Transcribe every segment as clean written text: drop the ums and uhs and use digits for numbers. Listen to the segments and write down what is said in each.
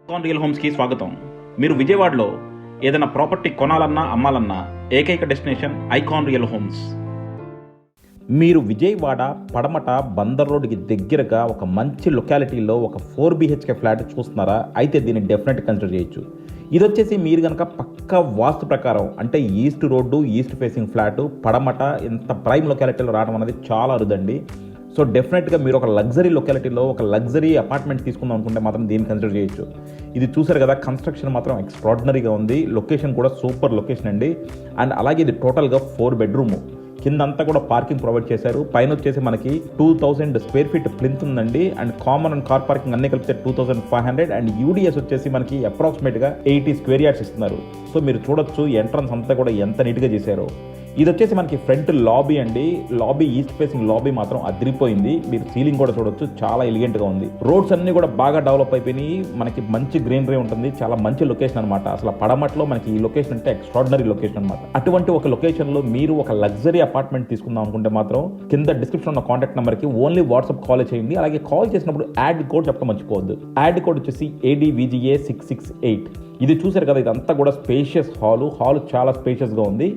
Icon real హోమ్స్కి స్వాగతం. మీరు విజయవాడలో ఏదైనా ప్రాపర్టీ కొనాలన్నా అమ్మాలన్నా ఏకైక డెస్టినేషన్ ఐకాన్ రియల్ హోమ్స్. మీరు విజయవాడ పడమట బందర్ రోడ్డుకి దగ్గరగా ఒక మంచి లొకాలిటీలో ఒక 4 BHK ఫ్లాట్ చూస్తున్నారా? అయితే దీన్ని డెఫినెట్ కన్సిడర్ చేయొచ్చు. ఇది వచ్చేసి మీరు కనుక పక్క వాస్తు ప్రకారం అంటే east road, east facing flat పడమట ఇంత ప్రైమ్ లొకాలిటీలో రావడం అనేది చాలా అరుదండి. సో డెఫినెట్గా మీరు ఒక లగ్జరీ లొకాలిటీలో ఒక లగ్జరీ అపార్ట్మెంట్ తీసుకుందాం అనుకుంటే మాత్రం దీన్ని కన్సిడర్ చేయొచ్చు. ఇది చూసారు కదా, కన్స్ట్రక్షన్ మాత్రం ఎక్స్ట్రాడినరీగా ఉంది. లొకేషన్ కూడా సూపర్ లొకేషన్ అండి. అండ్ అలాగే ఇది టోటల్గా 4 బెడ్రూమ్, కిందంతా కూడా పార్కింగ్ ప్రొవైడ్ చేశారు. పైన వచ్చేసి మనకి 2000 స్క్వేర్ ఫీట్ ప్లింత్ ఉందండి. And common and car parking అన్ని కలిపితే 2500 అండ్ యూడిఎస్ వచ్చేసి మనకి అప్రాక్సిమేట్గా 80 స్క్వేర్ యార్డ్స్ ఇస్తున్నారు. సో మీరు చూడొచ్చు ఎంట్రన్స్ అంతా కూడా ఎంత నీట్గా చేశారో. ఇది వచ్చేసి మనకి ఫ్రంట్ లాబీ అండి. లాబీ ఈస్ట్ ఫేసింగ్ లాబీ మాత్రం అదిరిపోయింది. మీరు సీలింగ్ కూడా చూడొచ్చు, చాలా ఎలిగెంట్గా ఉంది. రోడ్స్ అన్ని కూడా బాగా డెవలప్ అయిపోయినాయి. మనకి మంచి గ్రీనరీ ఉంటుంది. చాలా మంచి లొకేషన్ అనమాట. అసలు పడమట్లో మనకి ఈ లొకేషన్ అంటే ఎక్స్ట్రాడినరీ లొకేషన్ అనమాట. అటువంటి ఒక లొకేషన్లో మీరు ఒక లగ్జరీ అపార్ట్మెంట్ తీసుకుందాం అనుకుంటే మాత్రం కింద డిస్క్రిప్షన్ ఉన్న కాంటాక్ట్ నెంబర్కి ఓన్లీ వాట్సాప్ కాల్ చేయండి. అలాగే కాల్ చేసినప్పుడు యాడ్ కోడ్ చెప్పడం మర్చిపోవద్దు. యాడ్ కోడ్ వచ్చేసి ADVGA 668. ఇది చూసారు కదా, ఇదంతా కూడా స్పేషియస్ హాల్ చాలా స్పేషియస్గా ఉంది.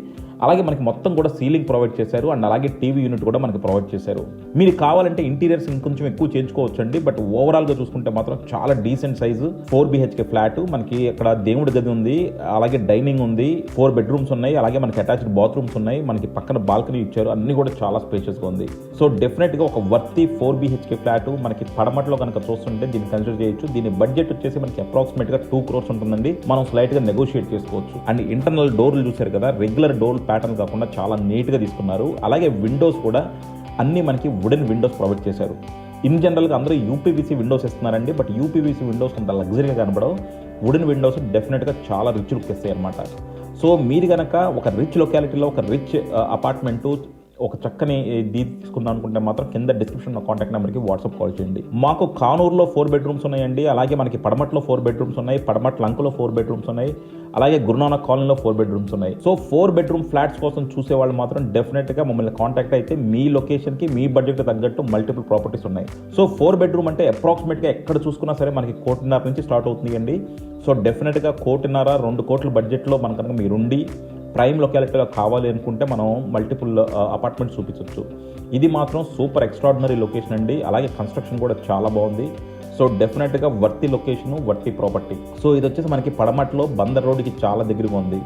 అలాగే మనకి మొత్తం కూడా సీలింగ్ ప్రొవైడ్ చేశారు. అండ్ అలాగే టీవీ యూనిట్ కూడా మనకి ప్రొవైడ్ చేశారు. మీరు కావాలంటే ఇంటీరియర్స్ ఇంకొంచెం ఎక్కువ చేయించుకోవచ్చు అండి. బట్ ఓవరాల్గా చూసుకుంటే మాత్రం చాలా డీసెంట్ సైజు 4 BHK ఫ్లాట్. మనకి అక్కడ దేవుడి గది ఉంది, అలాగే డైనింగ్ ఉంది, 4 బెడ్రూమ్స్ ఉన్నాయి, అలాగే మనకి అటాచ్డ్ బాత్రూమ్స్ ఉన్నాయి, మనకి పక్కన బాల్కనీ ఇచ్చారు. అన్ని కూడా చాలా స్పేషియస్గా ఉంది. సో డెఫినెట్గా ఒక వర్తి 4 BHK ఫ్లాట్ మనకి పడమట్లో కనుక చూస్తుంటే దీన్ని కన్సిడర్ చేయొచ్చు. దీని బడ్జెట్ వచ్చేసి మనకి అప్రాక్సిమేట్గా 2 crores ఉంటుందండి. మనం స్లైట్గా నెగోషియేట్ చేసుకోవచ్చు. అండ్ ఇంటర్నల్ డోర్లు చూసారు కదా, రెగ్యులర్ డోర్ ప్యాటర్న్ కాకుండా చాలా నీట్గా తీసుకున్నారు. అలాగే విండోస్ కూడా అన్నీ మనకి వుడెన్ విండోస్ ప్రొవైడ్ చేశారు. ఇన్ జనరల్గా అందరూ UPVC విండోస్ ఇస్తున్నారండి. బట్ UPVC విండోస్ అంత లగ్జరీగా కనబడవు. వుడెన్ విండోస్ డెఫినెట్గా చాలా రిచ్ లుక్ ఇస్తాయి అనమాట. సో మీరు కనుక ఒక రిచ్ లొకాలిటీలో ఒక రిచ్ అపార్ట్మెంటు ఒక చక్కని తీసుకుందాం అనుకుంటే మాత్రం కింద డిస్క్రిప్షన్ కాంటాక్ట్ నెంబర్కి వాట్సాప్ కాల్ చేయండి. మాకు కానూరులో 4 బెడ్రూమ్స్ ఉన్నాయండి. అలాగే మనకి పడమట్లో 4 బెడ్రూమ్స్ ఉన్నాయి, పడమట్ల లంకలో 4 బెడ్రూమ్స్ ఉన్నాయి, అలాగే గురునానక్ కాలనీలో 4 బెడ్రూమ్స్ ఉన్నాయి. సో 4 బెడ్రూమ్ ఫ్లాట్స్ కోసం చూసే వాళ్ళు మాత్రం డెఫినెట్గా మమ్మల్ని కాంటాక్ట్ అయితే మీ లొకేషన్కి మీ బడ్జెట్కి తగ్గట్టు మల్టిపుల్ ప్రాపర్టీస్ ఉన్నాయి. సో 4 బెడ్రూమ్ అంటే అప్రాక్సిమేట్గా ఎక్కడ చూసుకున్నా సరే మనకి 1.5 కోటి నుంచి స్టార్ట్ అవుతుంది అండి. సో డెఫినెట్గా 1.5 కోటి 2 కోట్ల బడ్జెట్లో మన కనుక మీరుండి ప్రైమ్ లొకాలిటీలో కావాలి అనుకుంటే మనం మల్టిపుల్ అపార్ట్మెంట్స్ చూపించవచ్చు. ఇది మాత్రం సూపర్ ఎక్స్ట్రాడినరీ లొకేషన్ అండి. అలాగే కన్స్ట్రక్షన్ కూడా చాలా బాగుంది. సో డెఫినెట్గా వర్తి లొకేషను, వర్తి ప్రాపర్టీ. సో ఇది వచ్చేసి మనకి పడమట్లో బందర్ రోడ్డుకి చాలా దగ్గరగా ఉంది.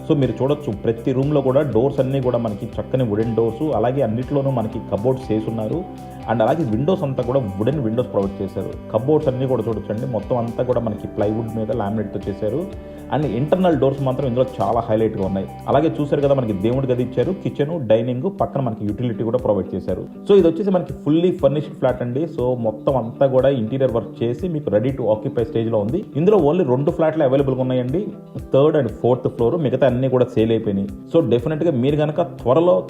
సో మీరు చూడొచ్చు, ప్రతి రూమ్లో కూడా డోర్స్ అన్నీ కూడా మనకి చక్కని వుడెన్ డోర్స్, అలాగే అన్నిట్లోనూ మనకి కబోర్డ్స్ చేస్తున్నారు. అండ్ అలాగే విండోస్ అంతా కూడా వుడెన్ విండోస్ ప్రొవైడ్ చేశారు. కబోర్డ్స్ అన్నీ కూడా చూడొచ్చండి, మొత్తం అంతా కూడా మనకి ప్లైవుడ్ మీద లామినేట్తో చేశారు. అండ్ ఇంటర్నల్ డోర్స్ మాత్రం ఇందులో చాలా హైలైట్గా ఉన్నాయి. అలాగే చూసారు కదా, మనకి దేవుడి గది ఇచ్చారు, కిచెన్, డైనింగ్, పక్కన మనకి యూటిలిటీ కూడా ప్రొవైడ్ చేశారు. సో ఇది వచ్చేసి మనకి ఫుల్లీ ఫర్నిష్డ్ ఫ్లాట్ అండి. సో మొత్తం అంతా కూడా ఇంటీరియర్ వర్క్ చేసి మీకు రెడీ టు ఆక్యుపై స్టేజ్లో ఉంది. ఇందులో ఓన్లీ 2 ఫ్లాట్లు అవైలబుల్గా ఉన్నాయండి, 3rd and 4th ఫ్లోర్. మిగతా అన్ని కూడా సేల్ అయిపోయినాయి. సో డెఫినెట్గా మీరు కనుక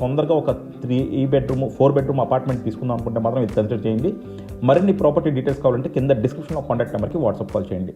తొందరగా ఒక 3 బెడ్రూమ్ 4 బెడ్రూమ్ అపార్ట్మెంట్ తీసుకుందాం అనుకుంటే మాత్రం ఇది కన్సిడర్ చేయండి. మరిన్ని ప్రాపర్టీ డీటెయిల్స్ కావాలంటే కింద డిస్క్రిప్షన్లో కాంటాక్ట్ నెంబర్కి వాట్సాప్ కాల్ చేయండి.